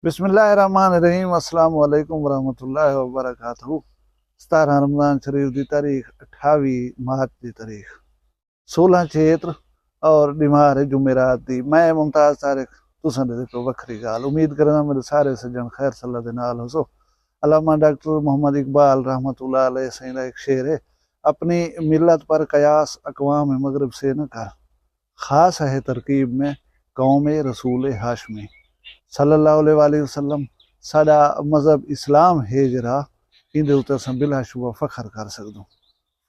बिस्मिल्लाहिर्रहमानिर्रहीम। अस्सलाम वालेकुम वरहमतुल्लाहि वबरकातुहू। 17 रमज़ान शरीफ की तारीख 28 मार्च की तारीख 16 चेत्र और दिमार है जुमेरात दी। मैं मुमताज़ तारिक तुसां दे को वखरी गाल उम्मीद करना मेरे सारे सज्जन खैर सल्ला दे नाल हो सो। अल्लामा डॉक्टर मोहम्मद इकबाल रहमतुल्लाह अलैह सही का एक शेर है, अपनी मिल्लत पर कयास अक़वाम मगरब से न कर, खास है तरकीब में कौम रसूल हाशमी। सल्लल्लाहु अलैहि वसल्लम साडा मजहब इस्लाम है जरा इंदे उत्ते असां बिलाशुबा फखर कर सकदूं।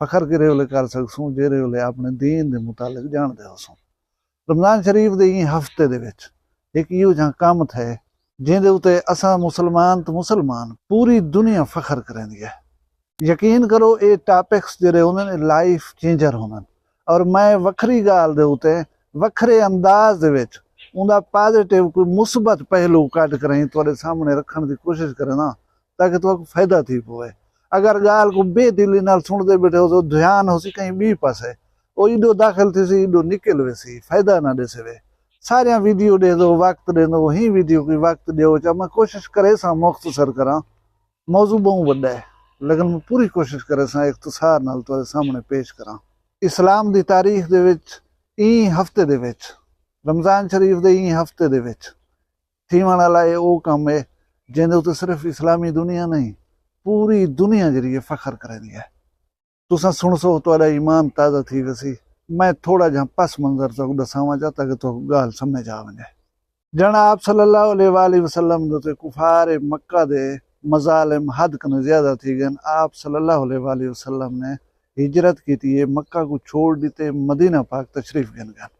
फखर किरे वेले कर सकसूं जेरे वेले अपने दीन दे मुतालिक जानदे होसूं। रमज़ान शरीफ दे ई हफ्ते दे विच एक इहो जिहा काम थे जिहदे उत्ते असां मुसलमान तो मुसलमान पूरी दुनिया फखर करदी है। यकीन करो ये टॉपिक्स जेरे होंदे लाइफ चेंजर होंदे और मैं वखरी गाल दे उत्ते वखरे अंदाज दे विच उनका पॉजिटिव कोई मुस्बत पहलू कट करें तुहाडे सामने रखने की कोशिश करे ना ताकि तुहानू फायदा थी पवे। अगर गाल को बेदिली नाल सुनते बैठे हो तो ध्यान हो सी कहीं बी पासे वो इडो दाखिल थी सी इडो निकल वेसी फायदा ना दे सवे। सारिया वीडियो दे दो वक्त दे दो ही वीडियो की वक्त दो चा मैं कोशिश करे सा मुख्तसर करा। मौजू बहुत वड्डा है लेकिन मैं पूरी कोशिश करे सा इख्तिसार नाल तुहाडे सामने पेश करा। इस्लाम दी तारीख दे विच ई हफ्ते दे विच रमज़ान शरीफ दे ई हफ्ते दे विच थीवण वाला वो काम है जिहदे उत्ते सिर्फ इस्लामी दुनिया नहीं पूरी दुनिया जरिए फखर करदी है। तुसां सुनसो तुहाडा ईमान ताज़ा थी वसी। मैं थोड़ा जिहा पस मंज़र तुहानू दसावां चा ताकि तुहानू गाल समझ आ वञे। जना आप सल्लल्लाहु अलैहि वसल्लम दे उत्ते कुफार मक्का दे मज़ालिम हद कने ज़्यादा थी गए। आप सल्लल्लाहु अलैहि वसल्लम ने हिजरत की है, मक्का को छोड़ दीते मदीना पाक तशरीफ गन गए।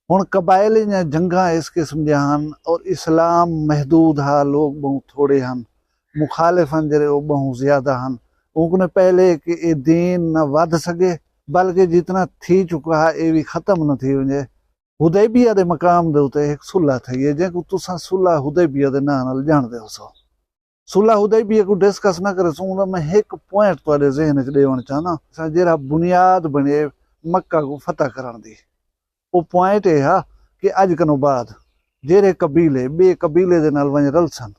हुण कबायली ने जंगा इस किस्म दियां हन और इस्लाम महदूद हा, लोग बहुत थोड़े हन, मुखालिफ हन जरे वो बहुत ज्यादा हन। उनने पहले कि ये दीन न वध सके बल्कि जितना थी चुका है ये भी खत्म न थी वने। हुदैबिया दे मकाम दे उते एक सुलह थी है जेको तुसां सुलह हुदैबिया दे नाम नाल जानदे हो सो। सुलह हुदैबिया को डिस्कस न करे सो मैं एक पॉइंट तुहाडे ज़हन च देवण चाहना जेड़ा बुनियाद बने मक्का को फतह करन दी। वो पॉइंट यह है कि अज कनो बाद जेरे कबीले बे कबीले दे नाल वंज रलसन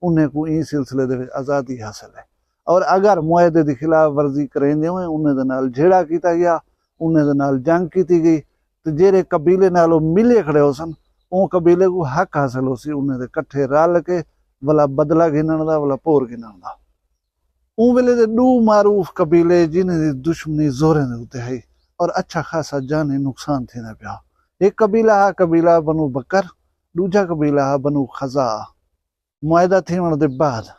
उन्हें को ई सिलसिले दे आज़ादी हासिल है और अगर मुआहदे दी खिलाफ वर्जी करेंदे होए उन्हें दे नाल झेड़ा कीता गया, उन्हें दे नाल जंग की गई तो जेरे कबीले नाल मिले खड़े हो सन वो कबीले को हक हासिल हो सी उन्हें दे कट्ठे रल के वाला बदला गिनण दा वाला पोर गिनण दा। ऊ वेले दे दो मारूफ कबीले जिन्हें दी दुश्मनी जोरे दे उत्ते है और अच्छा खासा जानी नुकसान थी पिया। एक कबीला हा कबीला बनु बकर, दूजा कबीला हा बनु खजा। मुआहदा थीवण दे बाद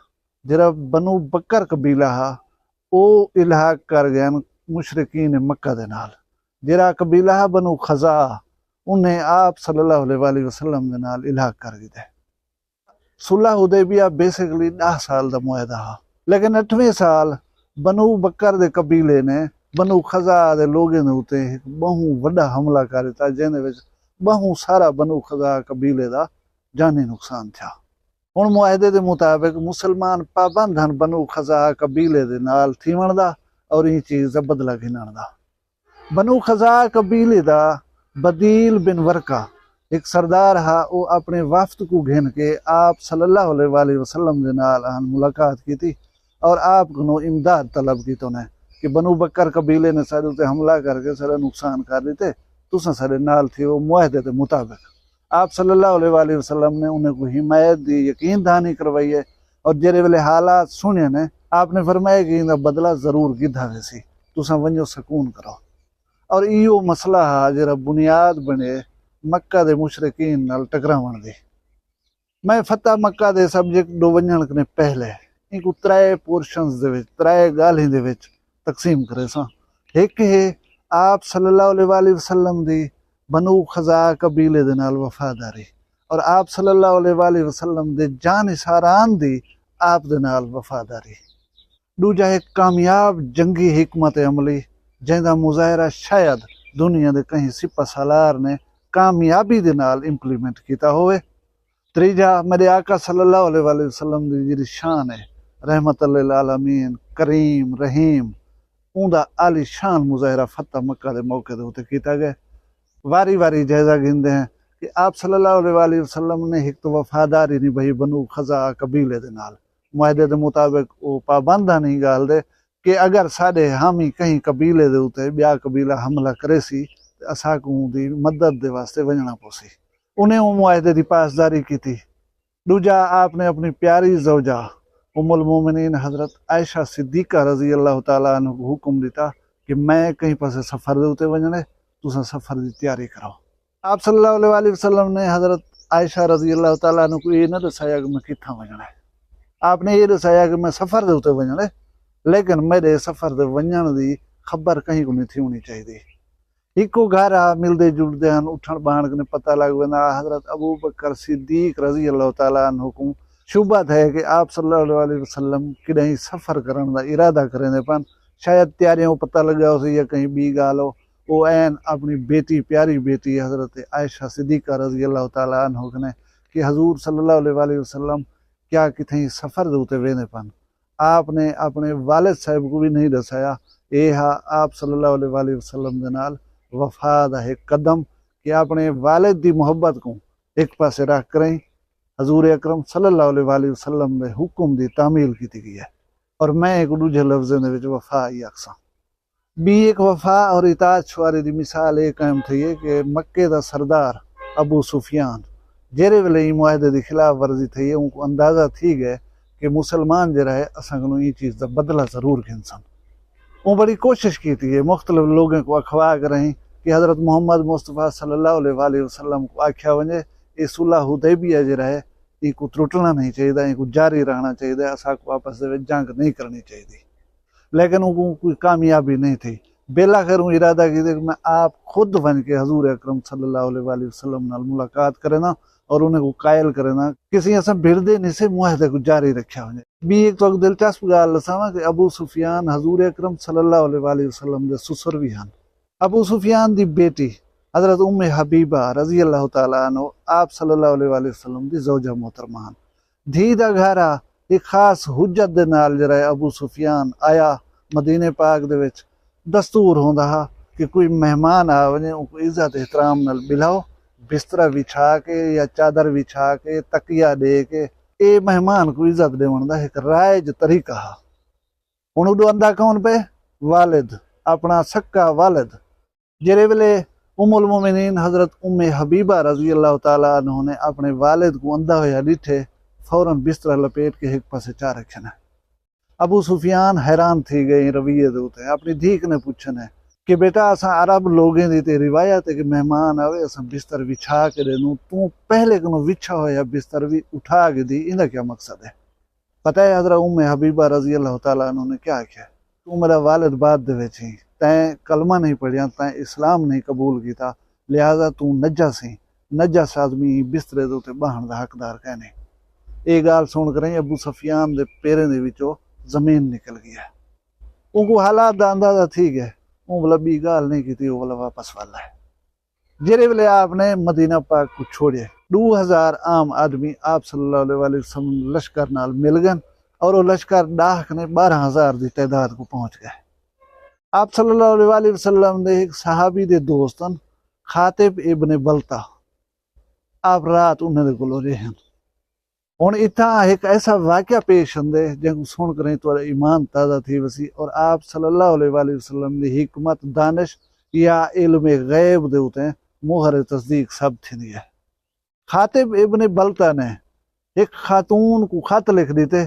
जरा बनु बकर कबीला हा वो इलाहाक कर गया मुशरिकीन मक्का दे नाल। जरा कबीला हा बनु खजा उन्हें आप सल्लल्लाहु अलैहि वसल्लम दे नाल इलाहाक कर गए। सुलह हुदैबिया बेसिकली 10 साल दा मुआहदा हा लेकिन 8वें साल बनु बकर दे कबीले ने बनु खजा दे लोगों ने उत्ते बहु वड्डा हमला कर दिता जिहदे विच बहु सारा बनु खजा कबीले दा जानी नुकसान था। हुण मुआहदे दे मुताबिक मुसलमान पाबंद हन बनु खजा कबीले दे नाल थीवण दा और ई चीज़ दा बदला गिनण दा। बनु खजा कबीले दा बदील बिन वर्का एक सरदार हा वो अपने वफ्द को घिन के आप सल्लल्लाहु अलैहि वसल्लम दे नाल मुलाकात की थी और आप को इमदाद तलब की तो ने कि बनु बकर कबीले ने सारे उत्ते हमला करके सारा नुकसान कर देते तुसां सारे नाल थे। वो मुआहदे के मुताबिक आप सल्लल्लाहु अलैहि वसल्लम ने उन्हें को हिमायत दी, यकीन दहानी करवाई है और जेरे वेले हालात सुने ने आपने फरमाया कि इनका बदला जरूर गिद्धा वैसी तुसां वंजो सकून करो। और इहो मसला हा जरा बुनियाद बने मक्का दे मुशरिकीन नाल टकरावण दी। मैं फतह मक्का दे सब्जेक्ट दो वंजण कने पहले इनको 3 पोर्शंस दे विच 3 गाल्हिं दे विच तकसीम करे सा। एक है आप सल्लल्लाहु अलैहि वसल्लम दी बनु खजा कबीले दे नाल वफादारी और आप सल्लल्लाहु अलैहि वसल्लम दे जानिसारान दी आप दे नाल वफादारी। दूजा एक कामयाब जंगी हिकमत अमली जिहदा मुजाहरा शायद दुनिया दे कहीं सिपा सालार ने कामयाबी दे नाल इंप्लीमेंट किया होवे। तीजा मेरे आका सल्लल्लाहु अलैहि वसल्लम दी जिहड़ी शान है रहमतुल लिल आलमीन करीम रहीम उनका आली शान मुजाहरा फतह मक्का के मौके के उत्ते किया गया। वारी वारी जायजा गिनते हैं کہ آپ صلی اللہ علیہ وسلم نے ایک تو وفاداری نبھائی بنو خزا قبیلے دے نال، معاہدے دے مطابق وہ پابندہ نہیں گال دے کہ اگر ساڈے حامی کہیں قبیلے دے اوتے بیا قبیلہ حملہ کرے سی تے اساں کو دی مدد دے واسطے ونجنا پوسی، انہیں وہ معاہدے دی پاسداری کی تھی۔ دوجا آپ نے اپنی پیاری زوجہ ام المومنین حضرت عائشہ صدیقہ رضی اللہ تعالیٰ عنہ کو حکم دیتا کہ میں کہیں پاسے سفر دے اوتے ونجنے، تساں سفر دی تیاری کرو۔ آپ صلی اللہ علیہ وسلم نے حضرت عائشہ رضی اللہ تعالیٰ عنہ کو یہ نہ دسایا کہ میں کتھاں ونجنا ہے، آپ نے یہ دسایا کہ میں سفر دے اوتے ونجنا ہے، لیکن میرے سفر دے ونجن دی خبر کہیں کو نہیں تھی ہونی چاہیے۔ ایکو گھر ملدے جلدے ہیں اٹھن بہن نے پتہ لگ وینا حضرت ابو بکر صدیق رضی اللہ تعالیٰ عنہ کو شبہ ہے کہ آپ صلی اللہ علیہ وسلم کہیں سفر کرن دا ارادہ کریں دے پن، شاید تیاریوں پتہ لگا ہو سی یا کہیں بی گال ہو، وہ این اپنی بیٹی پیاری بیٹی حضرت عائشہ صدیقہ رضی اللہ تعالیٰ عنہ نے کہ حضور صلی اللہ علیہ وسلم کیا کتیں سفر دوتے ویندے پن، آپ نے اپنے والد صاحب کو بھی نہیں دسایا۔ یہ ہا آپ صلی اللہ علیہ وسلم دے نال وفا دا ایک قدم کہ اپنے والد دی محبت کو ایک پاسے رکھ کریں حضور اکرم صلی اللہ علیہ وسلم دے حکم دی تعمیل کی گئی ہے، اور میں ایک دوجے لفظوں دے وچ وفا ہی آکھساں۔ بھی ایک وفا اور اطاعت شواری دی مثال ایک قائم تھی ہے کہ مکے دا سردار ابو سفیان جیرے ویلے ہی معاہدے دی خلاف ورزی تھی ہے، ان کو اندازہ تھی گئے کہ مسلمان جڑا ہے اساں کو یہ چیز دا بدلہ ضرور گھنسن۔ وہ بڑی کوشش کی تھی مختلف لوگوں کو اخوا کر رہیں کہ حضرت محمد مصطفیٰ صلی اللہ علیہ وسلم کو آکھیا ونجے یہ صلح حدیبیہ جڑا ہے یہ کو ترٹنا نہیں چاہیے، یہ کو جاری رہنا چاہیے، اساں کو آپس دے وچ جنگ نہیں کرنی چاہیے، لیکن ان کو کوئی کامیابی نہیں تھی۔ بالآخر وہ ارادہ کی کہ میں آپ خود بن کے حضور اکرم صلی اللہ علیہ وسلم نال ملاقات کرنا اور انہیں کو قائل کرنا کسی ایسا بردے نہیں سے معاہدے کو جاری رکھا ہونے۔ بھی ایک تو دلچسپ گال دساواں کہ ابو سفیان حضور اکرم صلی اللہ علیہ وسلم دے سسر بھی ہن۔ ابو سفیان دی بیٹی حضرت ام حبیبہ رضی اللہ تعالیٰ عنہ آپ صلی اللہ علیہ وسلم دی زوجہ محترمہ ہن۔ دھی دا گھرا ایک خاص حجت دے نال جڑا ہے ابو سفیان آیا مدینے پاک دے وچ، دستور ہوندا ہا کہ کوئی مہمان آ ونجے ان کو عزت احترام نال بلاؤ، بستر بچھا کے یا چادر بچھا کے تکیہ دے کے، اے مہمان کو عزت دیون دا ایک رائج طریقہ ہا۔ ہن اڈو اندا کون پہ؟ والد، اپنا سکا والد۔ جڑے ویلے ام المومنین حضرت ام حبیبہ رضی اللہ تعالیٰ عنہ نے اپنے والد کو اندھا ہویا ڈٹھے فوراً بستر لپیٹ کے ایک پاسے چا رکھنا۔ ابو سفیان حیران تھی گئے رویے دوتے، اپنی دھیک نے پوچھنے کہ بیٹا اساں عرب لوگیں دی تے روایت ہے کہ مہمان آوے اساں بستر بچھا کے دینوں، تو پہلے کنو وچھا ہویا بستر بھی اٹھا کے دی، انہا کیا مقصد ہے؟ پتہ ہے حضرت ام حبیبہ رضی اللہ تعالیٰ عنہ نے کیا کیا؟ تو میرا والد بعد دے وچ ہی، تیں کلمہ نہیں پڑھیا، تیں اسلام نہیں قبول کیتا، لہذا تو نجس ہیں، نجس آدمی بسترے دوتے باہن دا حقدار کہنے۔ ایک گال سن کریں ابو سفیان دے پیرے دے وچوں زمین نکل گیا، ان کو حالات دا اندازہ تھی گئے، وہ بلا بھی گال نہیں کی تھی، وہ بلا واپس والا ہے۔ جیرے ویلے آپ نے مدینہ پاک کو چھوڑے، 2000 عام آدمی آپ صلی اللہ علیہ وسلم لشکر نال مل گئے اور وہ لشکر ڈاک نے 12,000 دی تعداد کو پہنچ گئے۔ آپ صلی اللہ علیہ وسلم نے ایک صحابی دے دوستن خاطب ابن بلتا آپ رات انہیں دے کلو رہن۔ ہن اتھاں ایک ایسا واقعہ پیش ہندے جن کو سن کریں تو ایمان تازہ تھی وسی، اور آپ صلی اللہ علیہ وسلم دی حکمت دانش یا علم غیب دے ہوتے ہیں مہر تصدیق سب تھی دی ہے۔ خاطب ابن بلتا نے ایک خاتون کو خط لکھ دیتے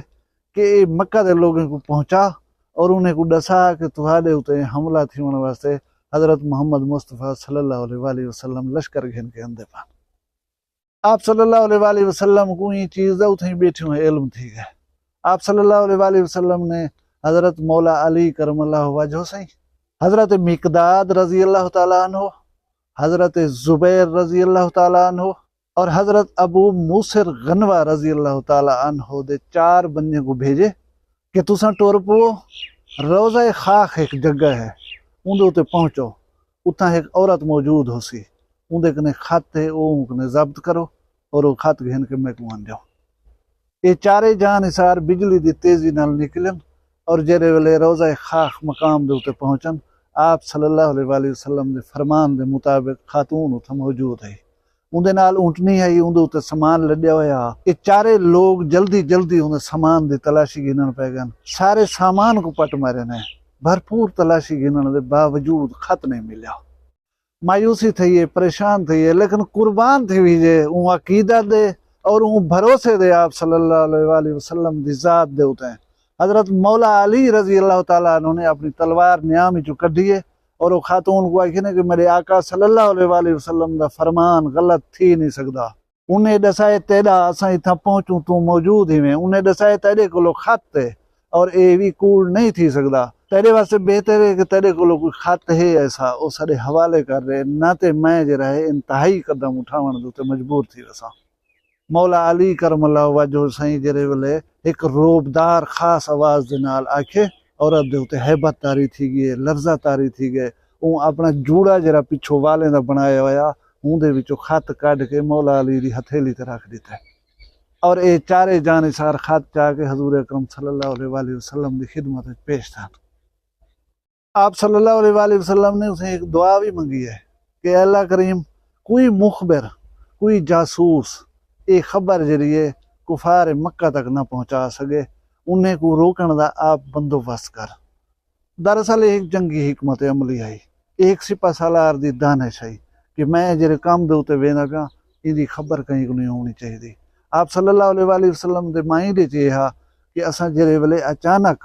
کہ مکہ دے لوگوں کو پہنچا اور انہیں کو دسا کہ تہاڈے ہوتے حملہ تھی ہونے واسطے حضرت محمد مصطفیٰ صلی اللہ علیہ وسلم لشکر گھن کے اندے پان۔ آپ صلی اللہ علیہ وسلم کو یہ چیز اتھیں بیٹھے ہوئے علم تھی گئے۔ آپ صلی اللہ علیہ وسلم نے حضرت مولا علی کرم اللہ وجہ سے، حضرت مقداد رضی اللہ تعالیٰ عنہ، حضرت زبیر رضی اللہ تعالیٰ عنہ اور حضرت ابو موسر غنوہ رضی اللہ تعالیٰ عنہ دے 4 بندے کو بھیجے کہ تساں ٹور پو روضہ خاک ایک جگہ ہے، اندے تے پہنچو، اتھاں ایک عورت موجود ہو سی، اندے کنے خط ہے وہ کنے ضبط کرو اور وہ خط گھن کے میں کو آن جاؤ۔ یہ 4 جان اسار بجلی دی تیزی نال نکلن اور جیرے ویلے روضہ خاک مقام دے تے پہنچن، آپ صلی اللہ علیہ وسلم دے فرمان دے مطابق خاتون اتھا موجود ہے۔ ਉਹਦੇ ਨਾਲ ਊਂਟਣੀ ਆਈ, ਉਹਦੇ ਉੱਤੇ ਸਮਾਨ ਲੱਦਿਆ ਹੋਇਆ। ਇਹ ਚਾਰੇ ਲੋਕ ਜਲਦੀ ਉਹਦੇ ਸਮਾਨ ਦੀ ਤਲਾਸ਼ੀ ਗਿਣਨ ਪੈ ਗਏ। ਸਾਰੇ ਸਾਮਾਨ को पट मारे ने। भरपूर तलाशी गिनण के बावजूद खत नहीं मिला। मायूसी थी है, परेशान थी है, लेकिन कुर्बान थी हुई जे उन अकीदत दे और उन भरोसे दे आप सल्लल्लाहु अलैहि वसल्लम दी जात दे उते। हजरत मौला अली रजी अल्लाह ताला ने अपनी तलवार न्याम चो कढी है और वो खातून को आखी ने कि मेरे आका सल्लल्लाहु अलैहि वसल्लम दा फरमान गलत थी नहीं सकदा। उन्हें दसाए तेरा असां इथा पहुंचू तू मौजूद ही में। उन्हें दसाए तेरे कोलो खत है और ये भी कूड़ नहीं थी सकदा। तेरे वास्ते बेहतर है कि तेरे को कोई खत है ऐसा वो सारे हवाले कर रहे ना। ते मैं जरा है इंतहाई कदम उठावन दे मजबूर थी वसा। मौला अली करमल्लाहु वजहू सही जरे वेले एक रोबदार खास आवाज दे नाल आखे औरत दे उते हैबत तारी थी गई, लर्जा तारी थी गए। वो अपना जूड़ा जरा पिछो वाले दा बनाया होया उहदे विचों खत कढ के मौला अली दी हथेली ते रख दिता है और ये चारे जानिसार खत जाके हजूर अकरम सल्लल्लाहु अलैहि वसल्लम की खिदमत में पेश था। आप सल्लल्लाहु अलैहि वसल्लम ने उसे एक दुआ भी मंगी है कि अल्लाह करीम कोई मुखबिर कोई जासूस ये खबर जरिए कुफार मक्का तक ना पहुंचा सके, उन्हें को रोकने का आप बंदोबस्त कर। दरअसल एक जंगी हिकमत अमली आई, एक सिपा सालार दी दानिश आई कि मैं जेरे काम दे उते वेंदा पिया इहदी खबर कहीं को नहीं होनी चाहिए। आप सल्लल्लाहु अलैहि वसल्लम दे माइंड च यह कि असां जेरे वेले अचानक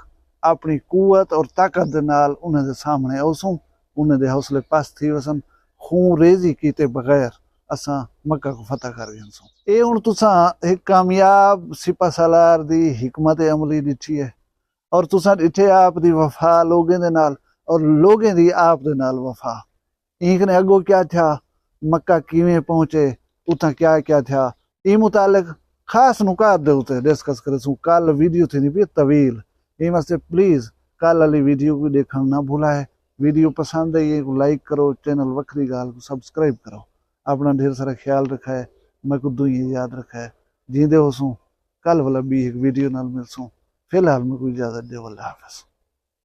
अपनी कुवत और ताकत दे नाल उन्हें दे सामने औसूं, उन्हें दे हौसले पस्त थी वसन, खून रेजी कीते बगैर असां मक्का को फतह कर गए। ये हुण तुसां एक कामयाब सिपा सालार दी हिकमत अमली दिठी है और तुसां दिठे आप दी वफा लोगें दे नाल और लोगें दी आप दे नाल वफा। इंक ने अगो क्या था, मक्का किवें पहुंचे, उतां क्या क्या था, ई मुतालिक खास नुकात दे उते डिस्कस करे सूं। कल वीडियो थी नहीं तवील, ये वास्ते प्लीज कल वाली वीडियो को देखना ना भूलाए। वीडियो पसंद आई को लाइक करो, चैनल वखरी गाल को सब्सक्राइब करो। अपना ढेर सारा ख्याल रखा है, मैं खुद ये याद रखा है। जींदे हो सूं कल वाला भी एक वीडियो नाल मिल सूं। फिलहाल मैं कोई इजाजत दे, अल्लाह हाफ़िज़।